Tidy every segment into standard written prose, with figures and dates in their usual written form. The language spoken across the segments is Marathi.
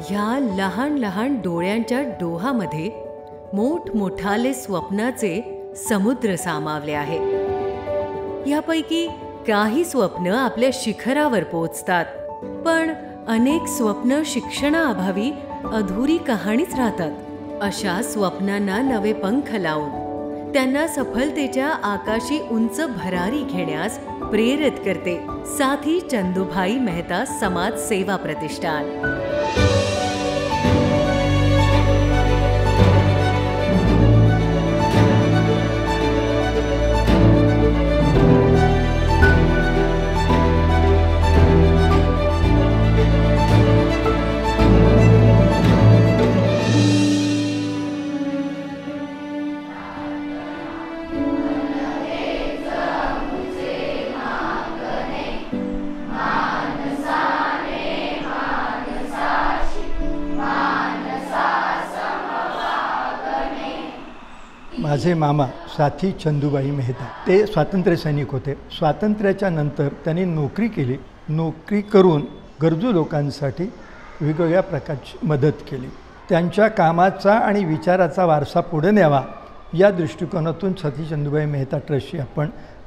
ह्या लहान लहान डोळ्यांच्या डोहामध्ये मोठमोठाले स्वप्नाचे समुद्र सामावले आहे। यापैकी काही स्वप्न आपल्या शिखरावर पोहोचतात, पण अनेक स्वप्न शिक्षणाअभावी अधुरी कहाणीच राहतात। अशा स्वप्नांना नवे पंख लावून त्यांना सफलतेच्या आकाशी उंच भरारी घेण्यास प्रेरित करते साथी चंदूभाई मेहता समाज सेवा प्रतिष्ठान। माझे मामा साथी चंदूबाई मेहता ते स्वातंत्र्य सैनिक होते। स्वातंत्र्याच्या नंतर त्यांनी नोकरी केली। नोकरी करून गरजू लोकांसाठी वेगवेगळ्या प्रकारची मदत केली। त्यांच्या कामाचा आणि विचाराचा वारसा पुढे न्यावा या दृष्टिकोनातून साथी चंदूबाई मेहता ट्रस्टची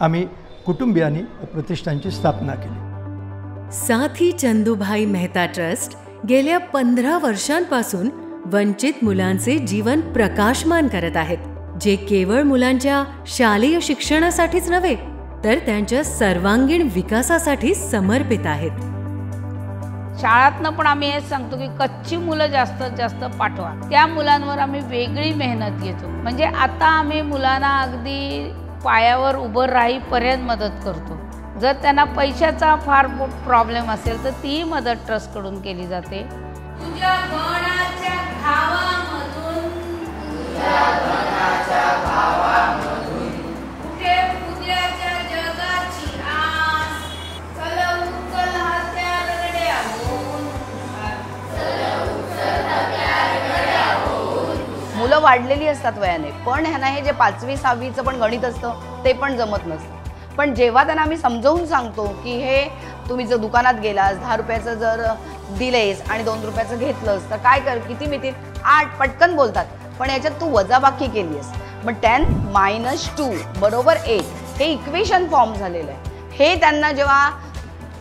आम्ही कुटुंबियांनी प्रतिष्ठानची स्थापना केली। साथी चंदूभाई मेहता ट्रस्ट गेल्या 15 वर्षांपासून वंचित मुलांचे जीवन प्रकाशमान करत आहेत, जे केवळ मुलांच्या शालेय शिक्षणासाठीच नव्हे तर त्यांच्या सर्वांगीण विकासासाठी समर्पित आहेत। शाळातनं पण आम्ही हे सांगतो की कच्ची मुलं जास्तीत जास्त पाठवा। त्या मुलांवर आम्ही वेगळी मेहनत घेतो। म्हणजे आता आम्ही मुलांना अगदी पायावर उभं राहीपर्यंत मदत करतो। जर त्यांना पैशाचा फार प्रॉब्लेम असेल तर ती मदत ट्रस्टकडून केली जाते। तुझ्या मनाच्या भावामधून कुठे उद्याच्या जगाची आस चल हात्या रगड्या होऊन मुलं वाढलेली असतात वयाने, पण ह्यांना हे जे 5वी 6वीचं पण गणित असतं ते पण जमत नसतं। पण जेव्हा त्यांना आम्ही समजावून सांगतो की हे तुम्ही जर दुकानात गेलास 10 रुपयाचं जर दिलेस आणि 2 रुपयाचं घेतलंस तर काय कर किती मिळतील 8 पटकन बोलतात। पण याच्यात तू वजाबाकी केलीस मग 10 - 2 बरोबर 8 हे इक्वेशन फॉर्म झालेलं आहे। हे त्यांना जेव्हा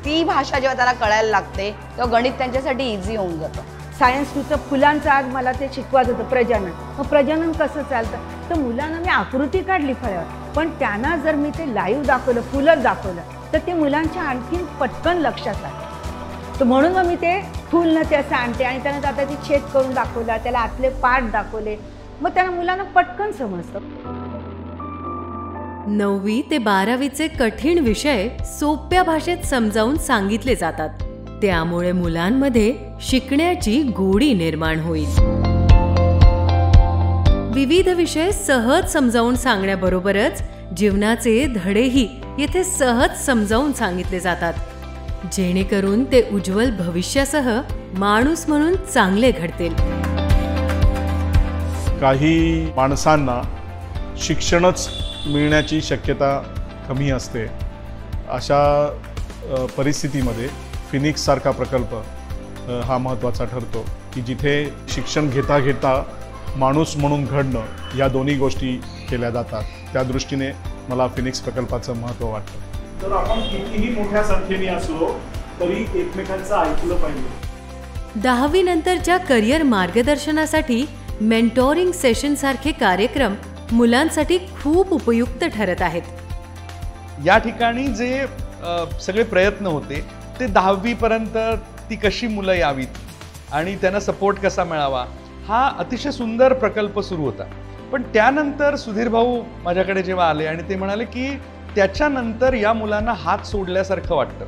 ती भाषा जेव्हा त्यांना कळायला लागते तेव्हा गणित त्यांच्यासाठी इझी होऊन जातं। सायन्स टूचं फुलांचं आज मला ते शिकवायचं होतं प्रजनन। मग प्रजनन कसं चालतं तर मुलांना मी आकृती काढली फळावर, पण त्यांना जर मी ते लाईव्ह दाखवलं फुलं दाखवलं तर ते मुलांच्या आणखीन पटकन लक्षात आलं। तर म्हणून मग मी ते फुल न ते असं आणते आणि त्यांना आता ती छेद करून दाखवला, त्याला आतले पार्ट दाखवले, मग त्यांना मुलांना पटकन समजतं। 9वी ते 12वीचे कठीण विषय सोप्या भाषेत समजावून सांगितले जातात, त्यामुळे मुलांमध्ये शिकण्याची गोडी निर्माण होईल। विविध विषय सहज समजावून सांगण्याबरोबरच जीवनाचे धडेही येथे सहज समजावून सांगितले जातात, जेणेकरून ते उज्ज्वल भविष्यासह माणूस म्हणून चांगले घडतील। काही माणसांना शिक्षणच मिळण्याची शक्यता कमी असते। अशा परिस्थितीमध्ये फिनिक्स सारखा प्रकल्प हा महत्त्वाचा ठरतो की जिथे शिक्षण घेता घेता माणूस म्हणून घडणं या दोन्ही गोष्टी केल्या जातात। त्या दृष्टीने मला फिनिक्स प्रकल्पाचं महत्त्व वाटतं। तर आपण कितीही मोठ्या संख्येने असलो तरी एकमेकांचं ऐकलं पाहिजे। 10वी नंतरच्या करिअर मार्गदर्शनासाठी मेंटोरिंग सेशन सारखे कार्यक्रम मुलांसाठी खूप उपयुक्त ठरत आहेत। या ठिकाणी जे सगळे प्रयत्न होते ते 10वी पर्यंत ती कशी मुलं यावीत आणि त्यांना सपोर्ट कसा मिळावा हा अतिशय सुंदर प्रकल्प सुरू होता। पण त्यानंतर सुधीर भाऊ माझ्याकडे जेव्हा आले आणि ते म्हणाले की त्याच्यानंतर या मुलांना हात सोडल्यासारखं वाटतं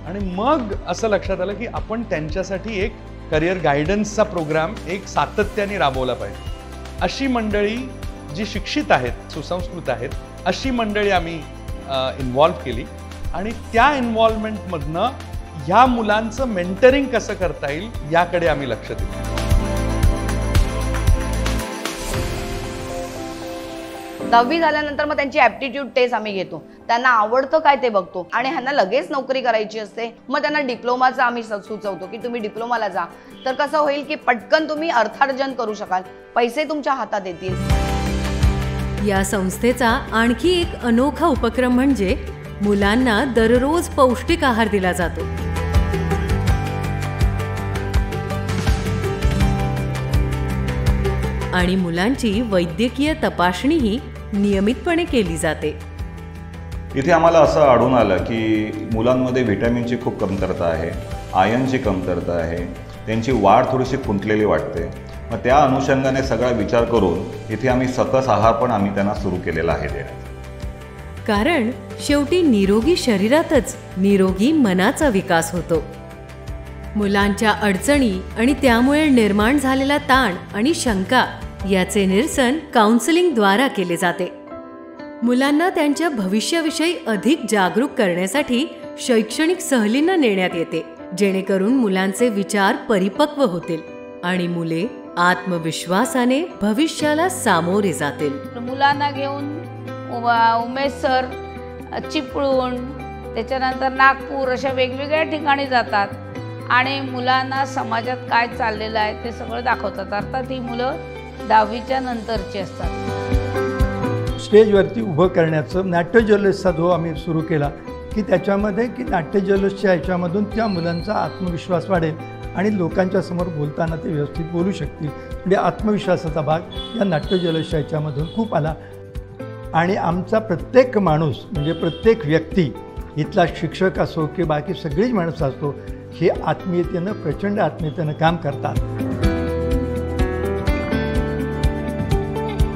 आणि मग असं लक्षात आलं की आपण त्यांच्यासाठी एक करिअर गायडन्सचा प्रोग्राम एक सातत्याने राबवला पाहिजे। अशी मंडळी जी शिक्षित आहेत, सुसंस्कृत आहेत, अशी मंडळी आम्ही इन्व्हॉल्व केली आणि त्या इन्व्हॉल्वमेंटमधनं ह्या मुलांचं मेंटरिंग कसं करता येईल याकडे आम्ही लक्ष दिलं। 10वी झाल्यानंतर मग त्यांची ॲप्टिट्यूड टेस्ट आम्ही घेतो, त्यांना आवडतं काय ते बघतो आणि ह्यांना लगेच नोकरी करायची असते, मग त्यांना डिप्लोमाचा आम्ही सुचवतो की तुम्ही डिप्लोमाला जा, तर कसं होईल की पटकन तुम्ही अर्थार्जन करू शकाल, पैसे तुमच्या हातात येतील। या संस्थेचा आणखी एक अनोखा उपक्रम म्हणजे मुलांना दररोज पौष्टिक आहार दिला जातो। आणि मुलांची वैद्यकीय तपासणीही नियमितपणे केली जाते। इथे आम्हाला असं आढळून आलं की मुलांमध्ये व्हिटॅमिनची खूप कमतरता आहे, आयर्नची कमतरता आहे, त्यांची वाढ थोडीशी खुंटलेली वाटते। मग त्या अनुषंगाने सगळा विचार करून इथे आम्ही सकस आहार पण आम्ही त्यांना सुरू केलेला आहे देण्याचा। कारण शेवटी निरोगी शरीरातच निरोगी मनाचा विकास होतो। मुलांच्या अडचणी आणि त्यामुळे निर्माण झालेला ताण आणि शंका याचे निरसन काउन्सिलिंगद्वारा केले जाते। मुलांना त्यांच्या भविष्याविषयी अधिक जागरूक करण्यासाठी शैक्षणिक सहलींना नेण्यात येते, जेणेकरून मुलांचे विचार परिपक्व होतील आणि मुले आत्मविश्वासाने भविष्याला सामोरे जातील। मुलांना घेऊन उमेश सर चिपळूण, त्याच्यानंतर नागपूर अशा वेगवेगळ्या ठिकाणी जातात आणि मुलांना समाजात काय चाललेलं आहे ते सगळं दाखवतात। अर्थात ही मुलं 10वीच्या नंतरची असतात। स्टेजवरती उभं करण्याचं नाट्य जल्लोषचा जो आम्ही सुरू केला की त्याच्यामध्ये की नाट्य जल्लोषच्या ह्याच्यामधून त्या मुलांचा आत्मविश्वास वाढेल आणि लोकांच्या समोर बोलताना ते व्यवस्थित बोलू शकतील, म्हणजे आत्मविश्वासाचा भाग या नाट्य जल्लोषच्या ह्याच्यामधून खूप आला। आणि आमचा प्रत्येक माणूस म्हणजे प्रत्येक व्यक्ती, इथला शिक्षक असो की बाकी सगळीच माणसं असतो, हे आत्मीयतेनं प्रचंड आत्मीयतेनं काम करतात।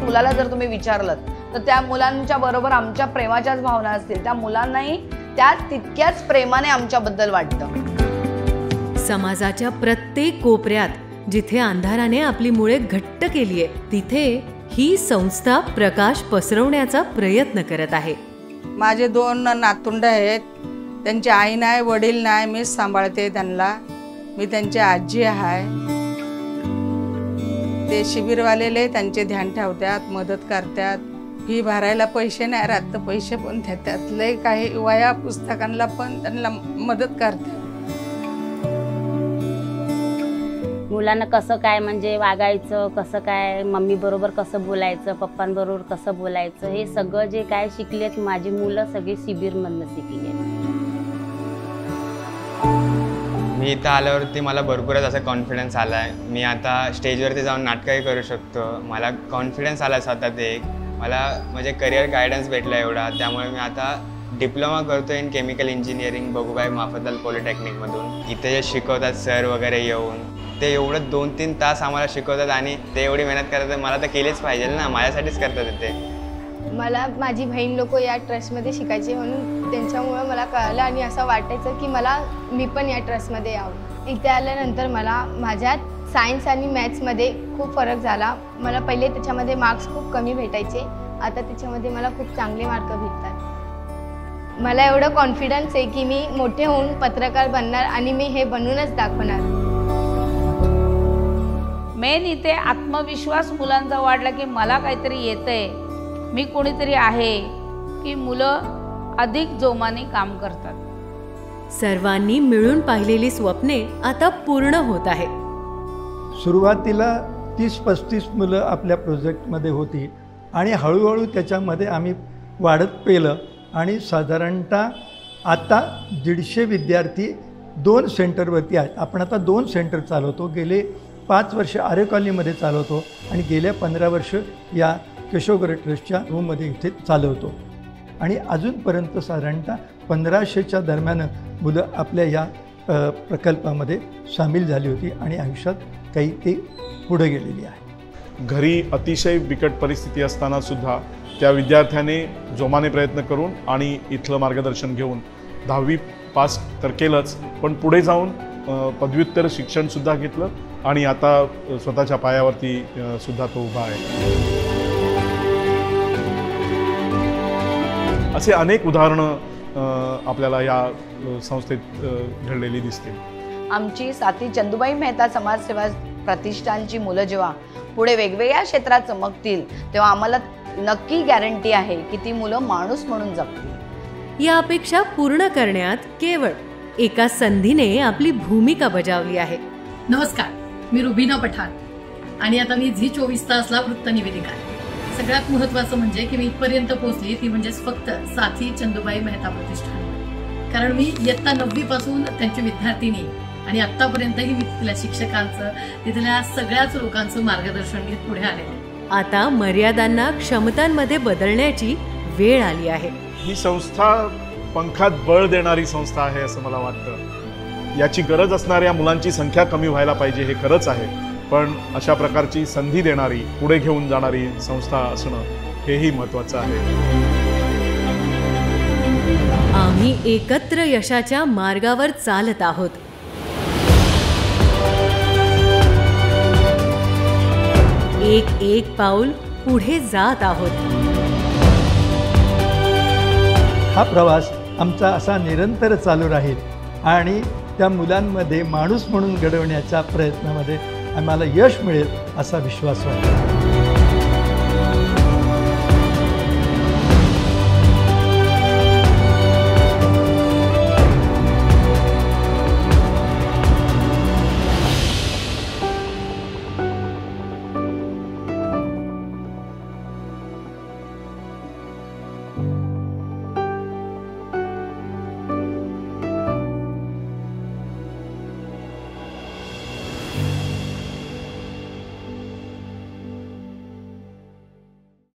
मुलाला जर तुम्ही विचारलं तर त्या मुलांच्या बरोबर आमच्या प्रेमाच्याच भावना असतील, त्या मुलांनाही त्या तितक्याच प्रेमाने आमच्याबद्दल वाटतं। समाजाच्या प्रत्येक कोपऱ्यात जिथे अंधाराने आपली मुळे घट्ट केली आहे, तिथे ही संस्था प्रकाश पसरवण्याचा प्रयत्न करत आहे। माझे 2 नातुंड आहेत, त्यांची आई नाही, वडील नाही, मीच सांभाळते त्यांना, मी त्यांची आजी आहे। ते शिबिरवालेले त्यांचे ध्यान ठेवतात, मदत करतात, फी भरायला पैसे नाही राहत तर पैसे पण देतात, लय काही वया पुस्तकांना पण त्यांना मदत करतात। मुलांना कसं काय म्हणजे वागायचं, कसं काय मम्मी बरोबर कसं बोलायचं, पप्पांबरोबर कसं बोलायचं, हे सगळं जे काय शिकलेत माझी मुलं सगळी शिबिरमधनं शिकली आहेत। मी इथं आल्यावरती मला भरपूरच असा कॉन्फिडन्स आला आहे। मी आता स्टेजवरती जाऊन नाटकही करू शकतो, मला कॉन्फिडन्स आला स्वतः ते एक, मला म्हणजे करिअर गायडन्स भेटला एवढा, त्यामुळे मी आता डिप्लोमा करतो इन केमिकल इंजिनिअरिंग बघूबाई माफतलाल पॉलिटेक्निकमधून। इथे जे शिकवतात सर वगैरे येऊन, ते एवढं 2-3 तास आम्हाला शिकवतात आणि ते एवढी मेहनत करतात, मला तर केलीच पाहिजे ना, माझ्यासाठीच करतात ते। मला माझी बहीण लोक या ट्रस्टमध्ये शिकायचे म्हणून त्यांच्यामुळे मला कळलं आणि असं वाटायचं की मी पण या ट्रस्टमध्ये यावं। इथे आल्यानंतर मला माझ्यात सायन्स आणि मॅथ्समध्ये खूप फरक झाला। मला पहिले त्याच्यामध्ये मार्क्स खूप कमी भेटायचे, आता त्याच्यामध्ये मला खूप चांगले मार्क भेटतात। मला एवढं कॉन्फिडन्स आहे की मी मोठे होऊन पत्रकार बनणार आणि मी हे बनवूनच दाखवणार। मेन इथे आत्मविश्वास मुलांचा वाढला की मला काहीतरी येतंय, मी कोणीतरी आहे, की मुलं अधिक जोमाने काम करतात। सर्वांनी मिळून पाहिलेली स्वप्ने आता पूर्ण होत आहे। सुरुवातीला 30-35 मुलं आपल्या प्रोजेक्टमध्ये होती आणि हळूहळू त्याच्यामध्ये आम्ही वाढत पेलं आणि साधारणतः आता 150 विद्यार्थी 2 सेंटरवरती आहेत। आपण आता 2 सेंटर चालवतो, गेले 5 वर्ष आर्य कॉलनीमध्ये चालवतो आणि गेल्या 15 वर्ष या केशवगौरी ट्रस्टच्या रूममध्ये इथे चालवतो आणि अजूनपर्यंत साधारणतः 1500च्या दरम्यान मुलं आपल्या या प्रकल्पामध्ये सामील झाली होती आणि आयुष्यात काही ते पुढे गेलेली आहे। घरी अतिशय बिकट परिस्थिती असताना सुद्धा त्या विद्यार्थ्याने जोमाने प्रयत्न करून आणि इथलं मार्गदर्शन घेऊन 10वी पास तर केलंच, पण पुढे जाऊन पदव्युत्तर शिक्षणसुद्धा घेतलं आणि आता स्वतःच्या पायावरती सुद्धा तो उभा आहे। असे अनेक उदाहरणं आपल्याला या संस्थेत घडलेली दिसतील। आमची साथी चंदूबाई मेहता समाजसेवा प्रतिष्ठानची मुलं जेव्हा पुढे वेगवेगळ्या क्षेत्रात चमकतील तेव्हा आम्हाला नक्की गॅरंटी आहे की ती मुलं माणूस म्हणून जगतील. या अपेक्षा पूर्ण करण्यात केवळ एका संधीने आपली भूमिका बजावली आहे. नमस्कार, मी रुबीना पठाण आणि आता मी झी 24 तासला वृत्तनिवेदिका आहे. सगळ्यात महत्त्वाचं म्हणजे की मी इथपर्यंत पोहोचली ती म्हणजेच फक्त साथी चंदूबाई मेहता प्रतिष्ठान. कारण मी इयत्ता 9वी पासून त्यांची विद्यार्थिनी आणि आतापर्यंतही मी तिथल्या शिक्षकांचं, तिथल्या सगळ्याच लोकांचं मार्गदर्शन घेत पुढे आले. आता मर्यादांना क्षमतांमध्ये बदलण्याची वेळ आली आहे. ही संस्था पंखात बळ देणारी संस्था आहे असं मला वाटतं. याची गरज असणाऱ्या मुलांची संख्या कमी व्हायला पाहिजे हे खरंच आहे, पण अशा प्रकारची संधी देणारी, पुढे घेऊन जाणारी संस्था असणं हेही महत्त्वाचं आहे. आम्ही एकत्र यशाच्या मार्गावर चालत आहोत. एक एक पाऊल पुढे जात आहोत. हा प्रवास आमचा असा निरंतर चालू राहील आणि त्या मुलांमध्ये माणूस म्हणून घडवण्याच्या प्रयत्नामध्ये आम्हाला यश मिळेल असा विश्वास वाटतो.